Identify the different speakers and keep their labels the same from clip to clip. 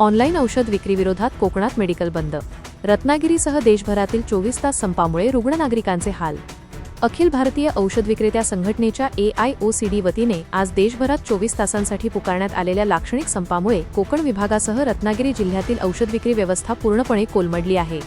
Speaker 1: Online औषध विक्री विरोधात कोकणात मेडिकल बंद. रत्नागिरीसह देशभरातील 24 तास संपामुळे रुग्ण नागरिकांचे हाल. अखिल भारतीय औषध विक्रेत्या संघटनेच्या AIOCD वतीने आज देशभरात 24 तासांसाठी पुकारण्यात आलेल्या लाक्षणिक संपामुळे कोकण विभागासह रत्नागिरी जिल्ह्यातील औषध विक्री व्यवस्था पूर्णपणे कोलमडली आहे.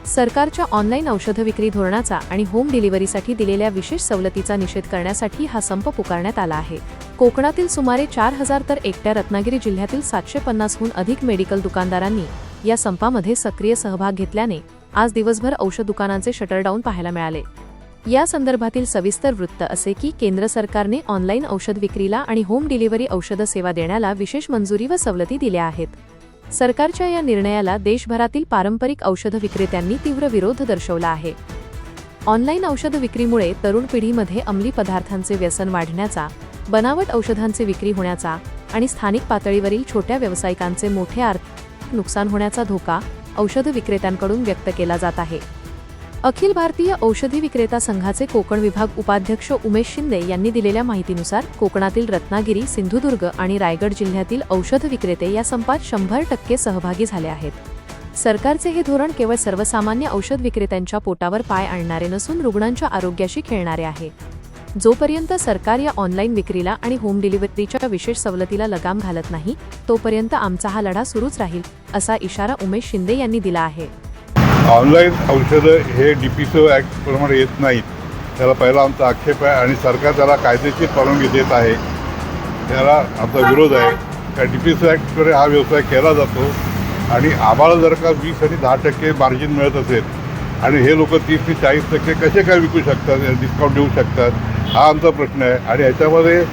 Speaker 1: सरकारच्या ऑनलाईन औषध विक्री धोरणाचा आणि होम डिलिव्हरीसाठी दिलेल्या विशेष सवलतीचा निषेध करण्यासाठी हा संप पुकारण्यात आला आहे. कोकणातील सुमारे 4000 तर एकट्या रत्नागिरी जिल्ह्यातील 750हून अधिक मेडिकल दुकानदारांनी या संपामध्ये सक्रिय सहभाग घेतल्याने आज दिवसभर औषध दुकानांचे शटरडाऊन पाहायला मिळाले. या संदर्भातील सविस्तर वृत्त असे की केंद्र सरकारने ऑनलाईन औषध विक्रीला आणि होम डिलिव्हरी औषध सेवा देण्याला विशेष मंजुरी व सवलती दिल्या आहेत. सरकारच्या या निर्णयाला देशभरातील पारंपरिक औषध विक्रेत्यांनी तीव्र विरोध दर्शवला आहे. ऑनलाईन औषध विक्रीमुळे तरुण पिढीमध्ये अंमली पदार्थांचे व्यसन वाढण्याचा, बनावट औषधांचे विक्री होण्याचा आणि स्थानिक पातळीवरील छोट्या व्यावसायिकांचे मोठे आर्थिक नुकसान होण्याचा धोका औषध विक्रेत्यांकडून व्यक्त केला जात आहे. अखिल भारतीय औषधी विक्रेता संघाचे कोकण विभाग उपाध्यक्ष उमेश शिंदे यांनी दिलेल्या माहितीनुसार कोकणातील रत्नागिरी, सिंधुदुर्ग आणि रायगड जिल्ह्यातील औषध विक्रेते या संपात 100% सहभागी झाले आहेत. सरकारचे हे धोरण केवळ सर्वसामान्य औषध विक्रेत्यांच्या पोटावर पाय आणणारे नसून रुग्णांच्या आरोग्याशी खेळणारे आहे. जोपर्यंत सरकार या ऑनलाईन विक्रीला आणि होम डिलिव्हरीच्या विशेष सवलतीला लगाम घालत नाही, तोपर्यंत आमचा हा लढा सुरूच राहील, असा इशारा उमेश शिंदे यांनी दिला आहे.
Speaker 2: ऑनलाईन औषधं हे DPCO ॲक्टप्रमाणे येत नाहीत. त्याला पहिला आमचा आक्षेप आहे आणि सरकार त्याला कायदेशीर परवानगी देत आहे. त्याला आमचा विरोध आहे. त्या DPCO ॲक्टद्वारे हा व्यवसाय केला जातो आणि आम्हाला जर का 20 आणि 10% मार्जिन मिळत असेल आणि हे लोक 30 ते 40% कसे काय विकू शकतात, डिस्काउंट देऊ शकतात, हा आमचा प्रश्न आहे. आणि ह्याच्यामध्ये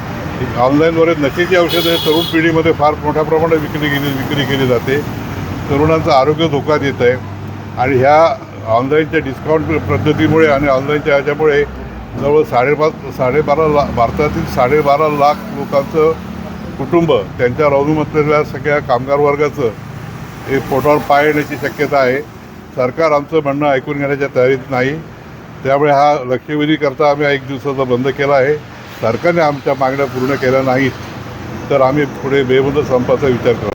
Speaker 2: ऑनलाईनद्वारे नशेची औषधं तरुण पिढीमध्ये फार मोठ्या प्रमाणात विक्री केली जाते. तरुणांचं आरोग्य धोक्यात येत आहे आणि ह्या ऑनलाईनच्या डिस्काउंट पद्धतीमुळे आणि ऑनलाईनच्या ह्याच्यामुळे जवळ 12.5 भारतातील 12.5 लाख लोकांचं कुटुंब, त्यांच्या अवलंबून सगळ्या कामगार वर्गाचं हे पोटावर पाय येण्याची शक्यता आहे. सरकार आमचं म्हणणं ऐकून घेण्याच्या तयारीत नाही. त्यामुळे हा लक्षवेधीकरता आम्ही 1 दिवसाचा बंद केला आहे. सरकारने आमच्या मागण्या पूर्ण केल्या नाहीत तर आम्ही पुढे बेमुदत संपाचा विचार करू.